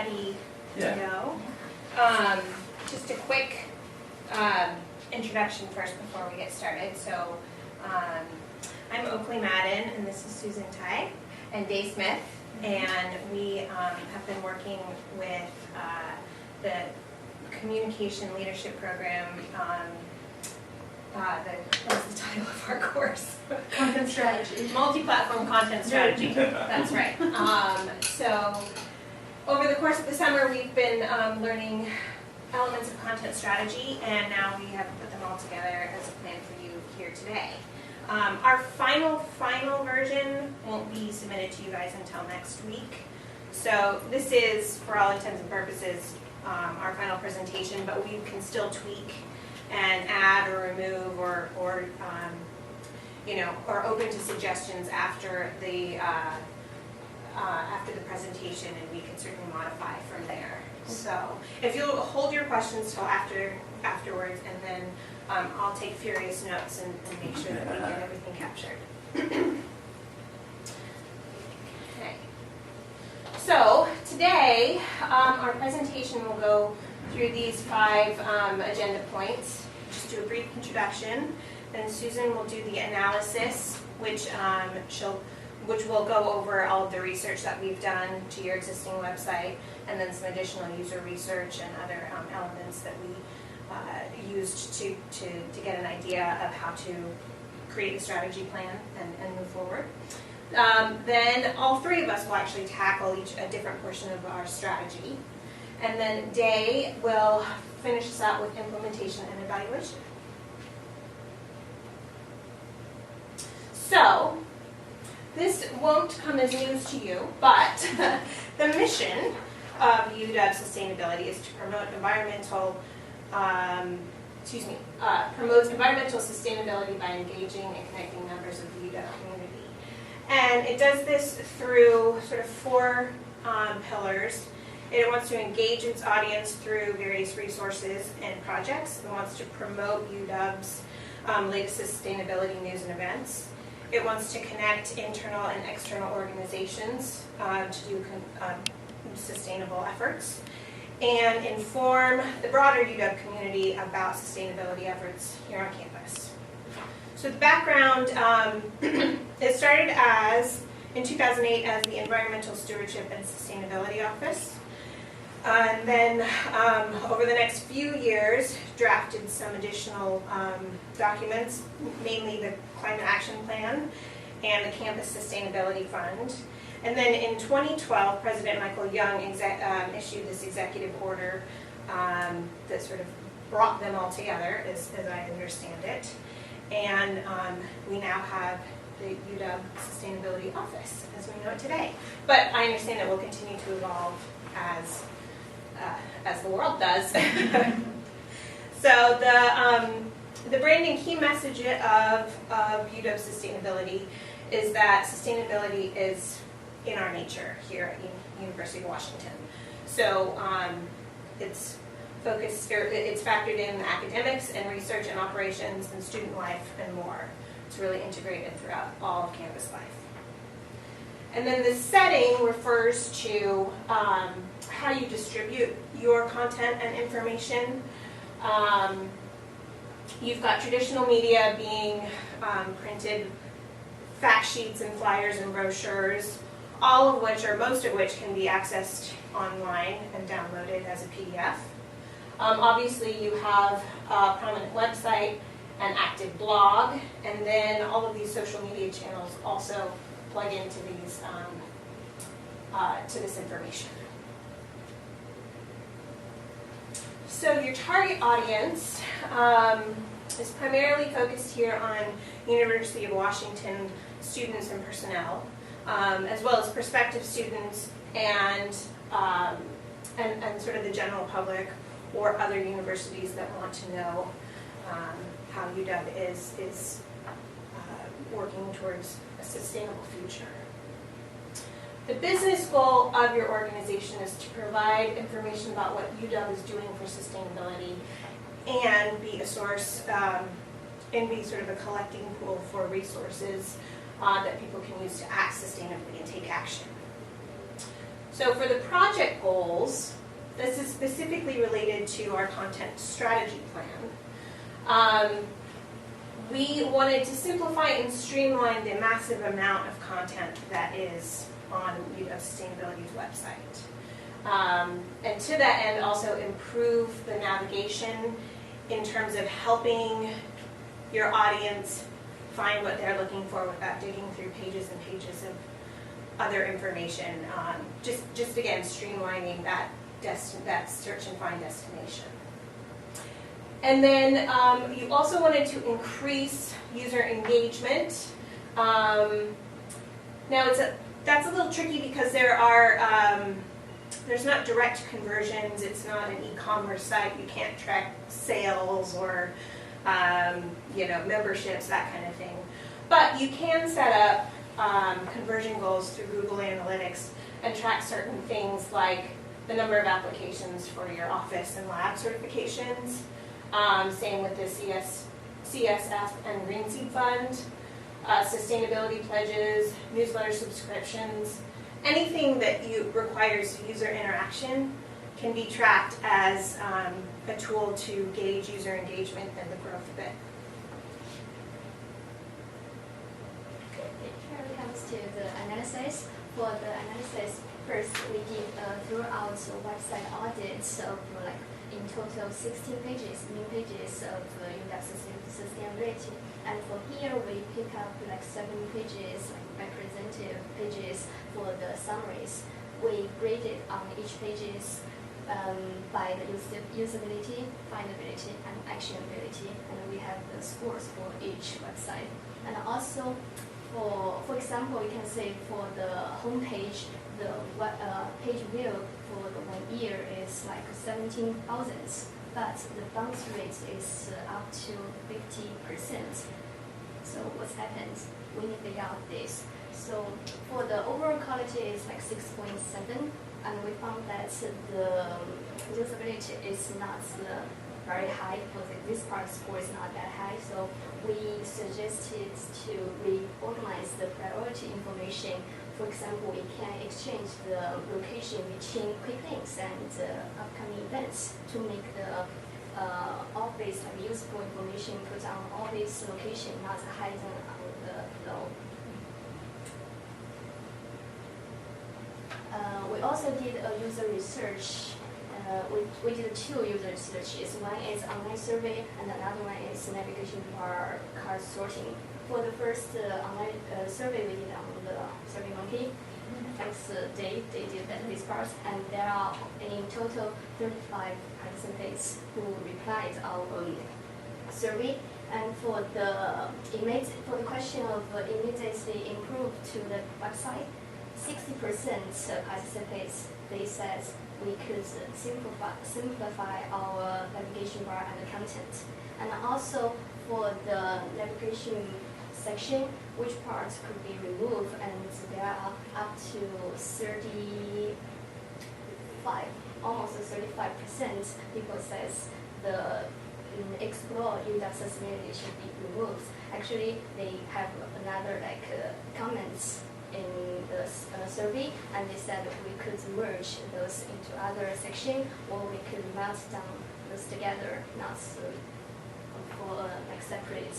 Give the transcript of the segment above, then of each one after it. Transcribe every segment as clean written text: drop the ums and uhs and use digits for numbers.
ready to Yeah. go. Just a quick introduction first before we get started. So I'm Oakley Madden, and this is Susan Tai and Day Smith, and we have been working with the Communication Leadership Program. What's the title of our course? Content strategy. Multi-platform content strategy. That's right. So over the course of the summer, we've been learning elements of content strategy, and now we have put them all together as a plan for you here today. Our final version won't be submitted to you guys until next week. So this is, for all intents and purposes, our final presentation, but we can still tweak and add or remove or open to suggestions after the presentation, and we can certainly modify from there. So if you'll hold your questions till afterwards, and then I'll take furious notes and make sure that we get everything captured. Okay. So today our presentation will go through these 5 agenda points. Just do a brief introduction. Then Susan will do the analysis, which will go over all of the research that we've done to your existing website, and then some additional user research and other elements that we used to get an idea of how to create a strategy plan and move forward. Then all 3 of us will actually tackle a different portion of our strategy. And then Day will finish us out with implementation and evaluation. So, this won't come as news to you, but the mission of UW Sustainability is to promote environmental sustainability by engaging and connecting members of the UW community. And it does this through sort of 4 pillars. It wants to engage its audience through various resources and projects. It wants to promote UW's latest sustainability news and events. It wants to connect internal and external organizations to do sustainable efforts, and inform the broader UW community about sustainability efforts here on campus. So the background, it started in 2008 as the Environmental Stewardship and Sustainability Office. And then over the next few years, drafted some additional documents, mainly the Climate Action Plan and the Campus Sustainability Fund. And then in 2012, President Michael Young issued this executive order that sort of brought them all together, as I understand it. And we now have the UW Sustainability Office as we know it today. But I understand it will continue to evolve as the world does. So the branding key message of UW Sustainability is that sustainability is in our nature here at University of Washington. So it's focused, it's factored in academics and research and operations and student life and more. It's really integrated throughout all of campus life. And then the setting refers to how you distribute your content and information. You've got traditional media being printed, fact sheets and flyers and brochures, all of which, or most of which, can be accessed online and downloaded as a PDF. Obviously, you have a prominent website, an active blog, and then all of these social media channels also plug into these to this information. So your target audience is primarily focused here on University of Washington students and personnel, as well as prospective students and sort of the general public or other universities that want to know how UW is working towards a sustainable future. The business goal of your organization is to provide information about what UW is doing for sustainability and be a source and be sort of a collecting pool for resources that people can use to act sustainably and take action. So for the project goals, specifically related to our content strategy plan. We wanted to simplify and streamline the massive amount of content that is on UW Sustainability's website. And to that end, also improve the navigation in terms of helping your audience find what they're looking for without digging through pages and pages of other information. Just again, streamlining that search and find destination. And then you also wanted to increase user engagement. Now that's a little tricky because there's not direct conversions. It's not an e-commerce site. You can't track sales or memberships, that kind of thing. But you can set up conversion goals through Google Analytics and track certain things like the number of applications for your office and lab certifications. Same with the CSF and Green Seed Fund, sustainability pledges, newsletter subscriptions. Anything that requires user interaction can be tracked as a tool to gauge user engagement and the growth of it. Here it comes to the analysis. For the analysis, first we did throughout the website audits of in total 16 pages, main pages of UW Sustainability. And for here we pick up 7 pages, representative pages for the summaries. We graded on each pages by the usability, findability, and actionability, and we have the scores for each website. And also, for example, you can say for the homepage, the page view for the 1 year is 17,000, but the bounce rate is up to 50%. So what happens? We need to figure out this. So for the overall quality is 6.7, and we found that the usability is not very high because this part score is not that high. So we suggested to reorganize the priority information. For example, we can exchange the location between quick links and upcoming events to make the office useful information put on office location, not hidden on the low. We also did a user research. We did 2 user researches. One is online survey, and another one is navigation bar card sorting. For the first online survey we did on the SurveyMonkey, thanks they did this part, and there are in total 35 participants who replied our survey. And for the question of immediately improved to the website, 60% participants, they said we could simplify our navigation bar and the content. And also for the navigation section, which parts could be removed, and there are up to 35, almost 35% people says the explore UW Sustainability should be removed. Actually, they have another comments in the survey, and they said we could merge those into other section, or we could melt down those together, not for separate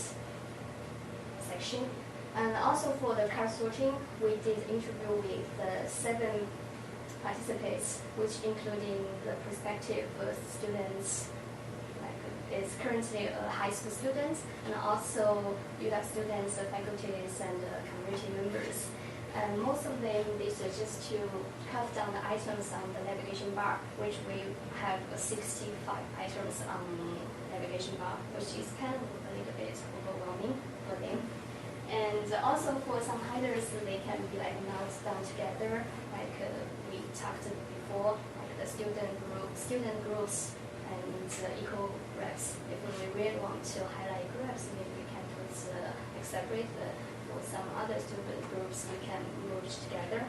section. And also for the card sorting, we did interview with 7 participants, which including the prospective students, is currently a high school student, and also UW students, faculties, and community members. And most of them, they suggest to cut down the items on the navigation bar, which we have 65 items on navigation bar, which is kind of a little bit overwhelming for them. And also for some headers, they can be melted down together, we talked before, the student groups and equal groups. If we really want to highlight groups, maybe we can put separate. For some other student groups, we can merge together.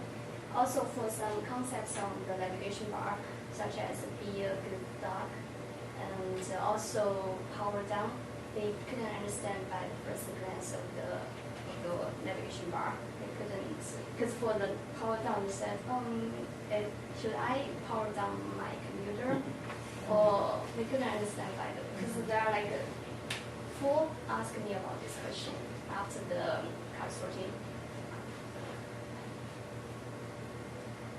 Also for some concepts on the navigation bar, such as be a good dog, and also power down, they couldn't understand by the first glance of the navigation bar. They couldn't, because for the power down, they said, should I power down my computer? or we couldn't understand either because there are like four asked me about this question after the card sorting.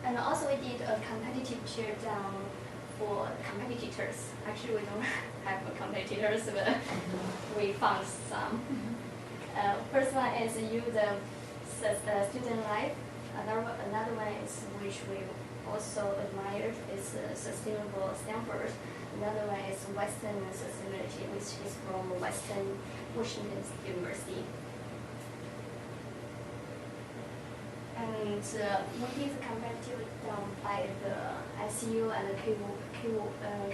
And also we did a competitive tear down for competitors. Actually, we don't have competitors, but we found some. First one is the student life. Another one is which we also admired is sustainable Stanford. Another one is Western sustainability, which is from Western Washington University. And we did the comparative done by the SEO and the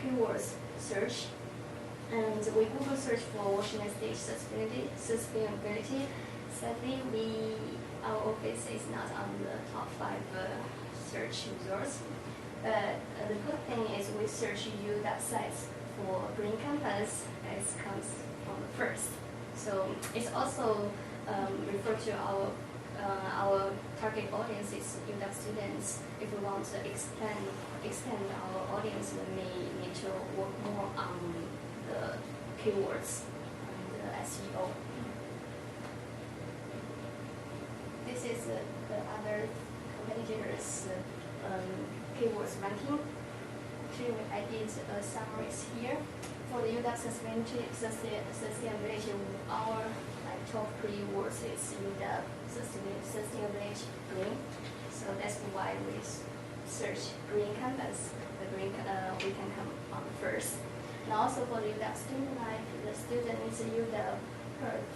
keywords search. And we Google search for Washington State sustainability. Sadly, our office is not on the top 5 search results. But the good thing is we search UW sites for Green Campus as comes from the first. So it's also referred to our target audience is UW students. If we want to expand our audience, we may need to work more on the keywords and the SEO. This is the other competitors' keywords ranking. Actually, I did summaries here. For the UW sustainability, our top keywords is UW sustainability green. So that's why we search Green Campus. The green we can come on first. And also for the UW student life, the students UW Perth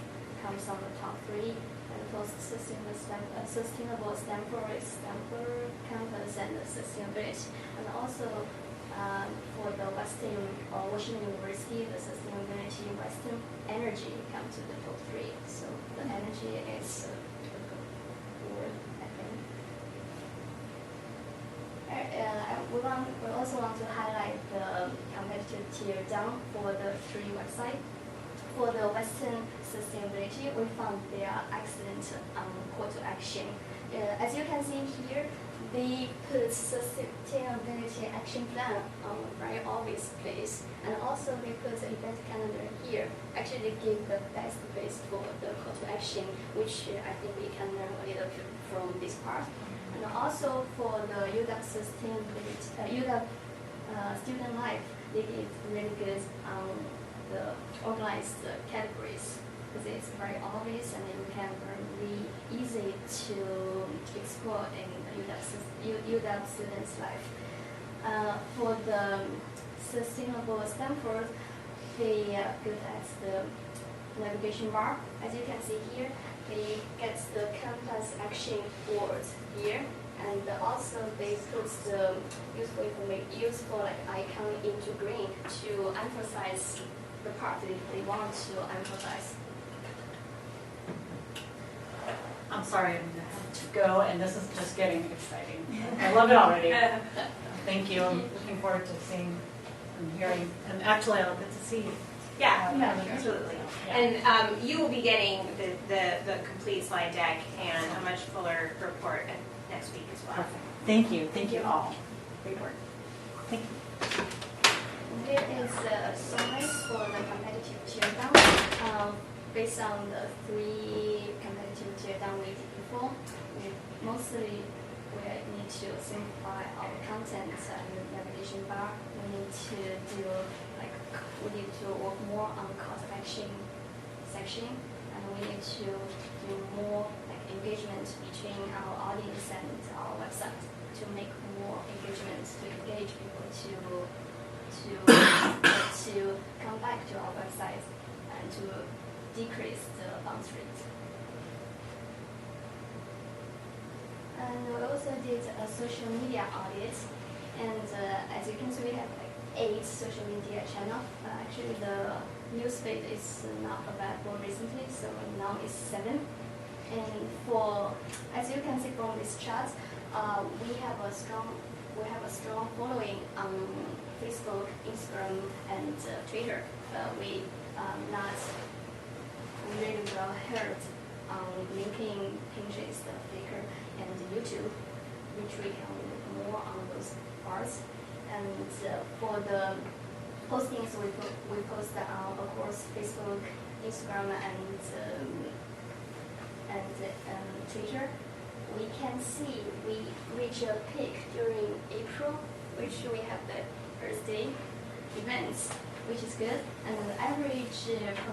comes on the top 3. And for sustainable Stanford campus and sustainability. And also for the Washington University, the sustainability Western energy comes to the top 3. So the energy is good, I think. We also want to highlight the competitive tier down for the 3 websites. For the Western sustainability, we found they are excellent call to action. As you can see here, they put sustainability action plan on a very obvious place. And also they put the event calendar here. Actually, they give the best place for the call to action, which I think we can learn a little bit from this part. And also for the UW sustainability, UW student life, they did really good on the organized categories because it's very obvious and you can really easy to explore in UW students' life. For the sustainable Stanford, they put at the navigation bar. As you can see here, they get the campus action board here. And also they put the useful like icon into green to emphasize the part they want to emphasize. I'm sorry, I'm gonna have to go, and this is just getting exciting. I love it already. Thank you. I'm looking forward to seeing and hearing, and actually I'll get to see you. Yeah, Sure. absolutely. Yeah. And you will be getting the complete slide deck and a much fuller report next week as well. Perfect. Thank you. Thank you all. Great work. Thank you. Here is a summary for the competitive tier down. Based on the 3 competitive tier down we did before, mostly we need to simplify our content and navigation bar. We need to work more on call to action section, and we need to do more engagement between our audience and our website to make more engagement, to engage people to come back to our website and to decrease the bounce rate. And we also did a social media audit, and as you can see, we have 8 social media channels. Actually, the newsfeed is not available recently, so now it's 7. And as you can see from this chart, we have a strong following on Facebook, Instagram, and Twitter. We not really well heard on LinkedIn, Pinterest, Flickr, and YouTube, which we can look more on those parts. And for the postings we post on, of course, Facebook, Instagram, and Twitter, we can see we reach a peak during April, which we have the birthday events, which is good. And the average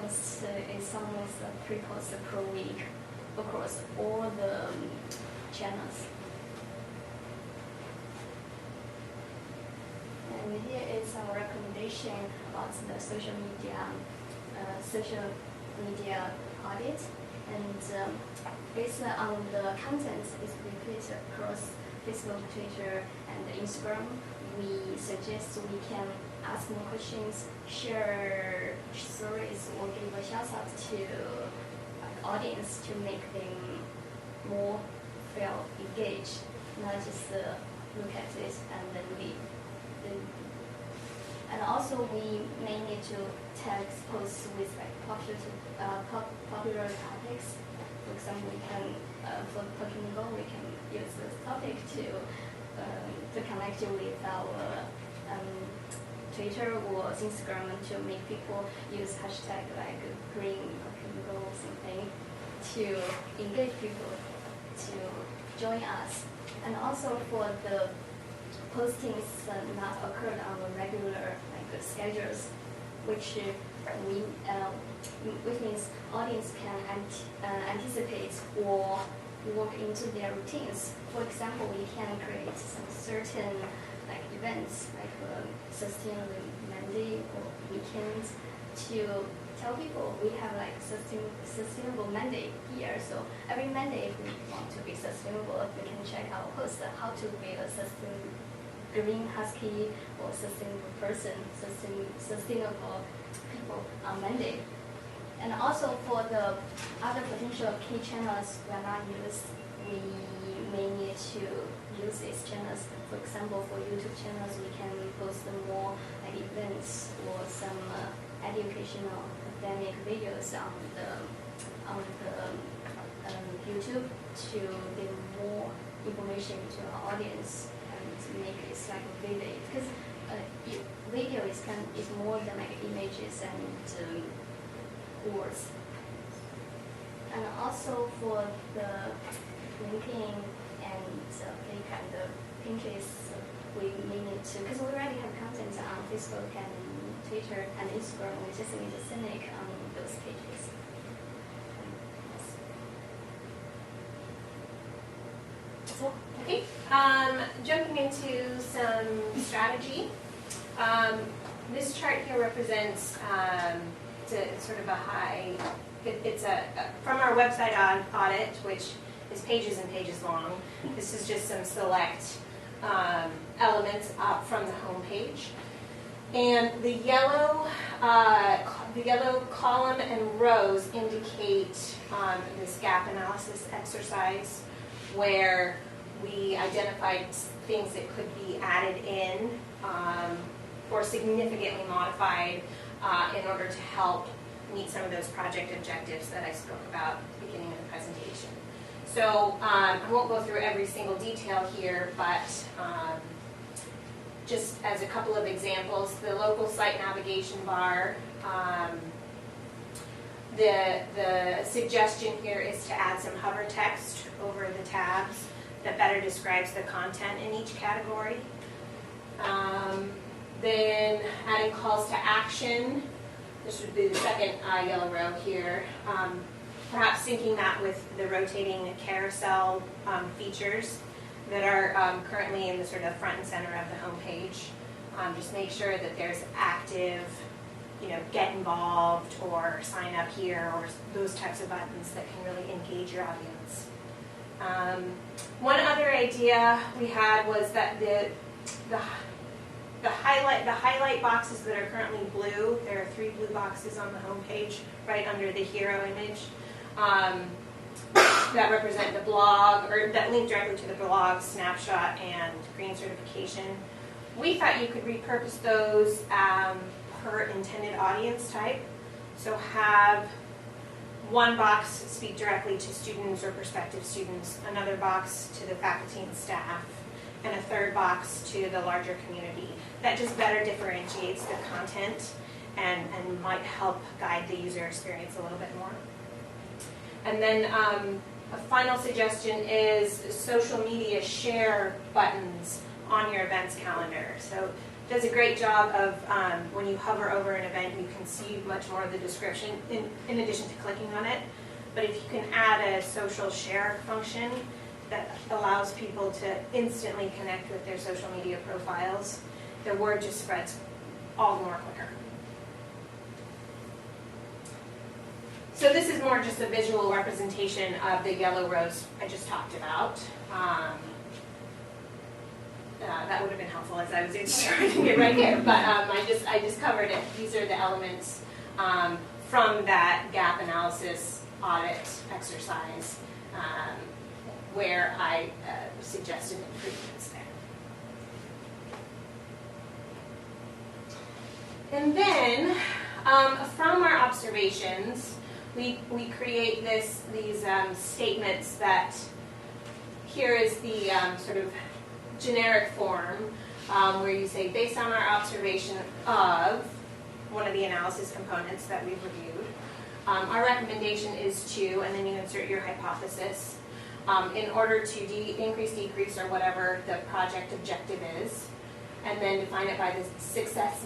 post is almost 3 posts per week across all the channels. And here is some recommendation about the social media audit. And based on the content is repeated across Facebook, Twitter, and Instagram, we suggest we can ask more questions, share stories, or give a shout out to the audience to make them more feel engaged, not just look at it and then leave. And also we may need to tag posts with like popular topics. For example, we can for Pokemon Go we can use this topic to connect with our Twitter or Instagram to make people use hashtag like green Pokemon Go or something to engage people to join us. And also for the postings not occurred on the regular like schedules, which means audience can anticipate or work into their routines. For example, we can create some certain like events like Sustainable Monday or weekends to tell people we have like Sustainable Monday here. So every Monday, if we want to be sustainable, we can check our post how to be a green husky or sustainable person, sustainable people on Monday. And also for the other potential key channels we are not used, we may need to use these channels. For example, for YouTube channels, we can post more like events or some educational academic videos on the YouTube to give more information to our audience and make it like a video. Because video is more than like images and words. And also for the LinkedIn and Flickr and the Pinterest, we may need to, because we already have content on Facebook and Twitter and Instagram, we just need to sync on those pages. Okay, jumping into some strategy. This chart here represents it's sort of it's from our website audit, which is pages and pages long. This is just some select elements up from the home page. And the yellow column and rows indicate this gap analysis exercise where we identified things that could be added in or significantly modified in order to help meet some of those project objectives that I spoke about at the beginning of the presentation. So I won't go through every single detail here, but just as a couple of examples, the local site navigation bar, the suggestion here is to add some hover text over the tabs that better describes the content in each category. Then adding calls to action. This would be the second yellow row here. Perhaps syncing that with the rotating carousel features that are currently in the sort of front and center of the home page. Just make sure that there's active, get involved or sign up here or those types of buttons that can really engage your audience. One other idea we had was that the highlight boxes that are currently blue, there are 3 blue boxes on the home page right under the hero image that represent the blog or that link directly to the blog, snapshot, and green certification. We thought you could repurpose those per intended audience type. So have one box speak directly to students or prospective students, another box to the faculty and staff, and a third box to the larger community. That just better differentiates the content and might help guide the user experience a little bit more. And then a final suggestion is social media share buttons on your events calendar. So it does a great job of when you hover over an event, you can see much more of the description in addition to clicking on it. But if you can add a social share function that allows people to instantly connect with their social media profiles, the word just spreads all the more quicker. So this is more just a visual representation of the yellow rows I just talked about. That would have been helpful as I was describing it right here, but I just covered it. These are the elements from that gap analysis audit exercise where I suggested improvements there. And then from our observations, we create these statements that here is the sort of generic form where you say, based on our observation of one of the analysis components that we've reviewed, our recommendation is to, and then you insert your hypothesis, in order to increase, decrease, or whatever the project objective is, and then define it by the success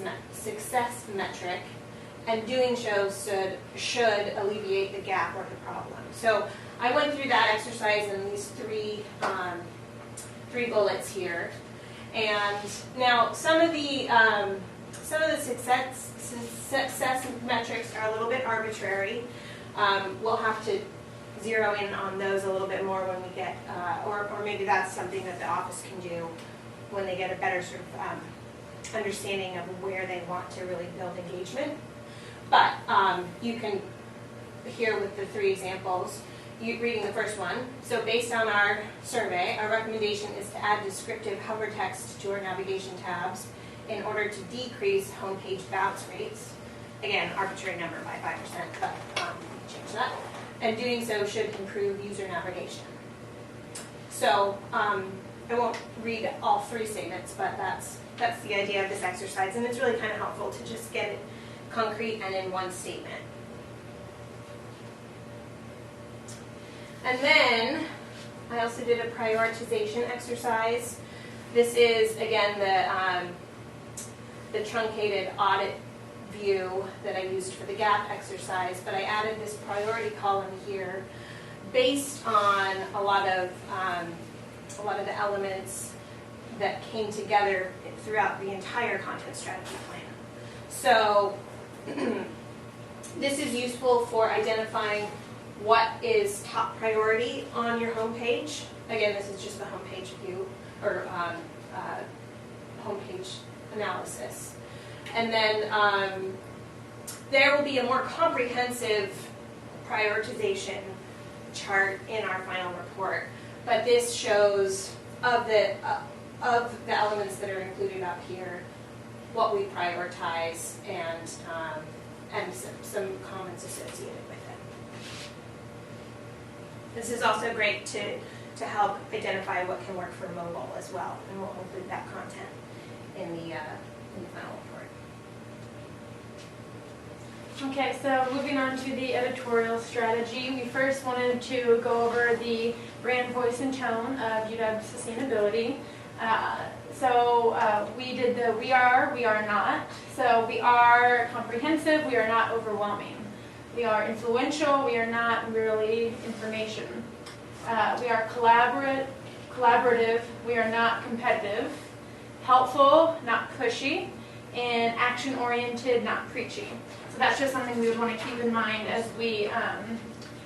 metric, and doing so should alleviate the gap or the problem. So I went through that exercise in these three bullets here, and now some of the success metrics are a little bit arbitrary. We'll have to zero in on those a little bit more when we get, or maybe that's something that the office can do when they get a better sort of understanding of where they want to really build engagement. But you can, here with the three examples, reading the first one. So based on our survey, our recommendation is to add descriptive hover text to our navigation tabs in order to decrease homepage bounce rates. Again, arbitrary number by 5%, but change that. And doing so should improve user navigation. So I won't read all three statements, but that's the idea of this exercise, and it's really kind of helpful to just get it concrete and in one statement. And then I also did a prioritization exercise. This is, again, the truncated audit view that I used for the gap exercise, but I added this priority column here based on a lot of the elements that came together throughout the entire content strategy plan. So this is useful for identifying what is top priority on your homepage. Again, this is just the homepage view or homepage analysis. And then there will be a more comprehensive prioritization chart in our final report. But this shows of the elements that are included up here, what we prioritize and some comments associated with it. This is also great to help identify what can work for mobile as well, and we'll include that content in the final report. Okay, so moving on to the editorial strategy, we first wanted to go over the brand voice and tone of UW Sustainability. We did the we are not. So we are comprehensive, we are not overwhelming. We are influential, we are not merely information. We are collaborative, we are not competitive. Helpful, not pushy. And action-oriented, not preachy. So that's just something we would want to keep in mind as we,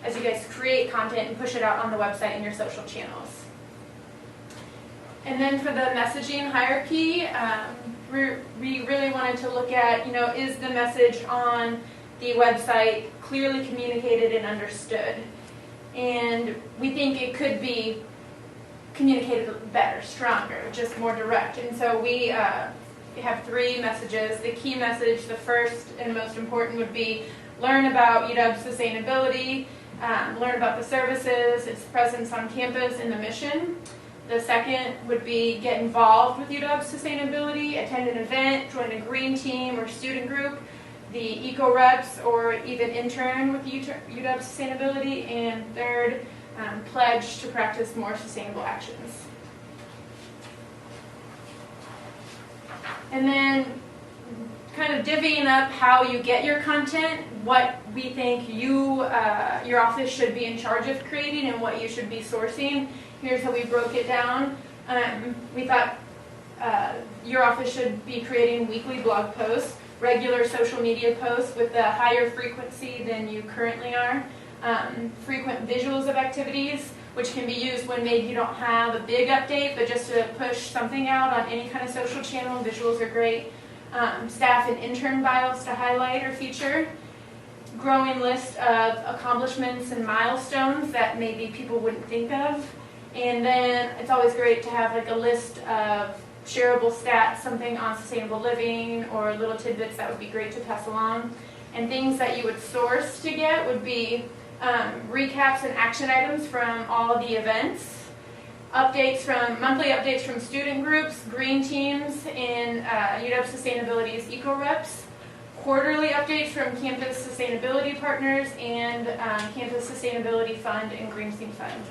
as you guys create content and push it out on the website and your social channels. And then for the messaging hierarchy, we really wanted to look at, is the message on the website clearly communicated and understood? And we think it could be communicated better, stronger, just more direct. And so we have three messages. The key message, the first and most important, would be learn about UW sustainability, learn about the services, its presence on campus, and the mission. The second would be get involved with UW sustainability, attend an event, join a green team or student group, the eco reps, or even intern with UW sustainability. And third, pledge to practice more sustainable actions. And then kind of divvying up how you get your content, what we think your office should be in charge of creating and what you should be sourcing. Here's how we broke it down. We thought your office should be creating weekly blog posts, regular social media posts with a higher frequency than you currently are, frequent visuals of activities, which can be used when maybe you don't have a big update, but just to push something out on any kind of social channel. Visuals are great. Staff and intern bios to highlight or feature. Growing list of accomplishments and milestones that maybe people wouldn't think of. And then it's always great to have like a list of shareable stats, something on sustainable living or little tidbits that would be great to pass along. And things that you would source to get would be recaps and action items from all of the events, monthly updates from student groups, green teams, and UW Sustainability's Eco Reps, quarterly updates from Campus Sustainability Partners and Campus Sustainability Fund and Green Team Fund.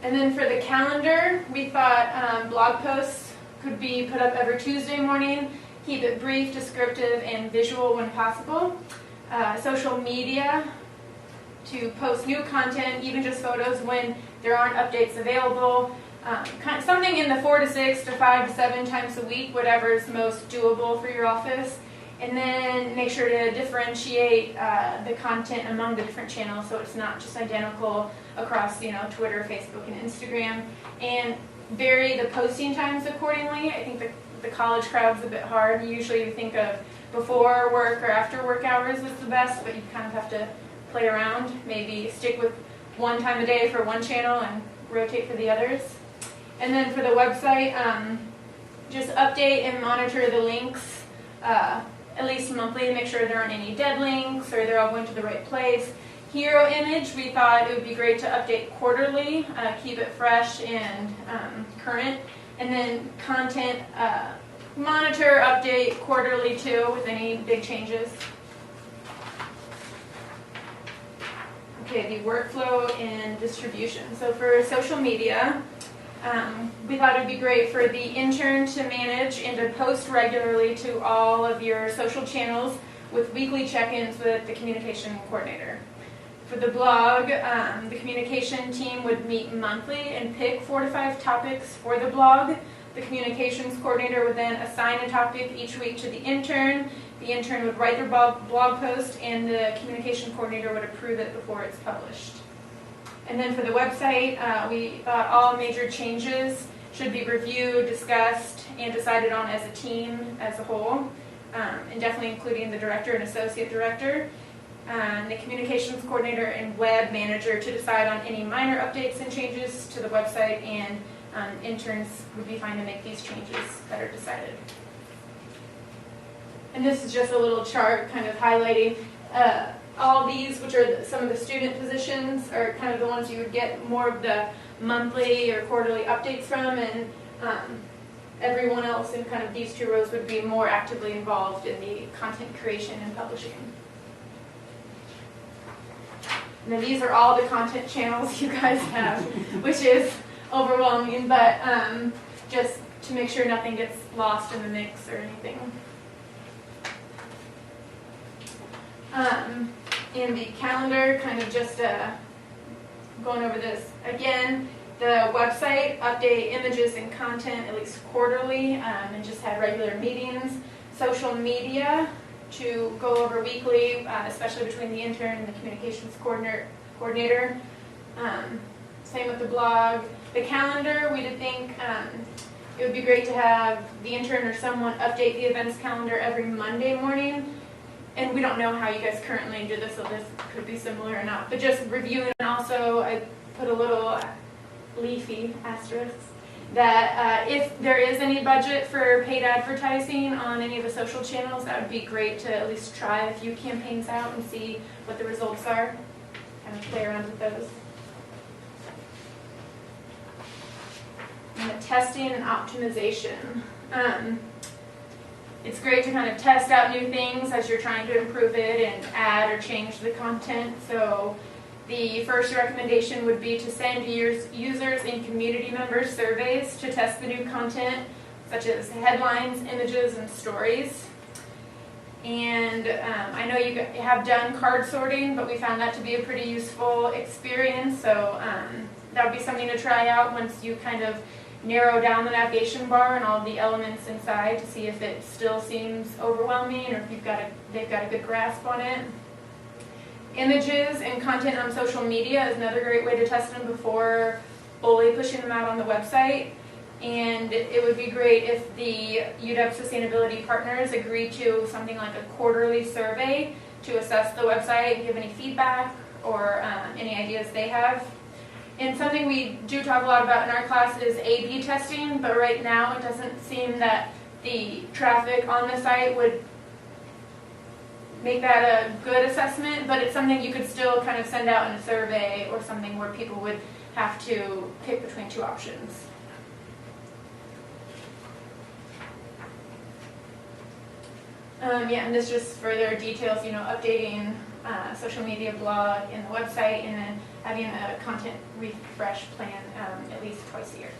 And then for the calendar, we thought blog posts could be put up every Tuesday morning, keep it brief, descriptive, and visual when possible. Social media to post new content, even just photos when there aren't updates available. Something in the 4 to 6 to 5 to 7 times a week, whatever is most doable for your office. And then make sure to differentiate the content among the different channels so it's not just identical across Twitter, Facebook, and Instagram. And vary the posting times accordingly. I think the college crowd's a bit hard. Usually you think of before work or after work hours is the best, but you kind of have to play around. Maybe stick with one time a day for one channel and rotate for the others. And then for the website, just update and monitor the links at least monthly to make sure there aren't any dead links or they're all going to the right place. Hero image, we thought it would be great to update quarterly, keep it fresh and current. And then content, monitor, update quarterly too with any big changes. Okay, the workflow and distribution. So for social media, we thought it would be great for the intern to manage and to post regularly to all of your social channels with weekly check-ins with the communication coordinator. For the blog, the communication team would meet monthly and pick 4 to 5 topics for the blog. The communications coordinator would then assign a topic each week to the intern. The intern would write their blog post and the communication coordinator would approve it before it's published. And then for the website, we thought all major changes should be reviewed, discussed, and decided on as a team as a whole, and definitely including the director and associate director, the communications coordinator and web manager to decide on any minor updates and changes to the website, and interns would be fine to make these changes that are decided. And this is just a little chart kind of highlighting all these, which are some of the student positions, are kind of the ones you would get more of the monthly or quarterly updates from, and everyone else in kind of these 2 rows would be more actively involved in the content creation and publishing. And then these are all the content channels you guys have, which is overwhelming, but just to make sure nothing gets lost in the mix or anything. In the calendar, kind of just going over this again, the website, update images and content at least quarterly, and just have regular meetings. Social media to go over weekly, especially between the intern and the communications coordinator. Same with the blog. The calendar, we did think it would be great to have the intern or someone update the events calendar every Monday morning. And we don't know how you guys currently do this, so this could be similar or not. But just reviewing, and also I put a little leafy asterisk that if there is any budget for paid advertising on any of the social channels, that would be great to at least try a few campaigns out and see what the results are. Kind of play around with those. testing and optimization. It's great to kind of test out new things as you're trying to improve it and add or change the content. So the first recommendation would be to send users and community members surveys to test the new content, such as headlines, images, and stories. And I know you have done card sorting, but we found that to be a pretty useful experience. So that would be something to try out once you kind of narrow down the navigation bar and all the elements inside to see if it still seems overwhelming or if they've got a good grasp on it. Images and content on social media is another great way to test them before fully pushing them out on the website. And it would be great if the UW Sustainability Partners agree to something like a quarterly survey to assess the website, give any feedback or any ideas they have. And something we do talk a lot about in our class is A/B testing, but right now it doesn't seem that the traffic on the site would make that a good assessment, but it's something you could still kind of send out in a survey or something where people would have to pick between two options. And this just further details, updating social media blog and the website, and then having a content refresh plan at least twice a year.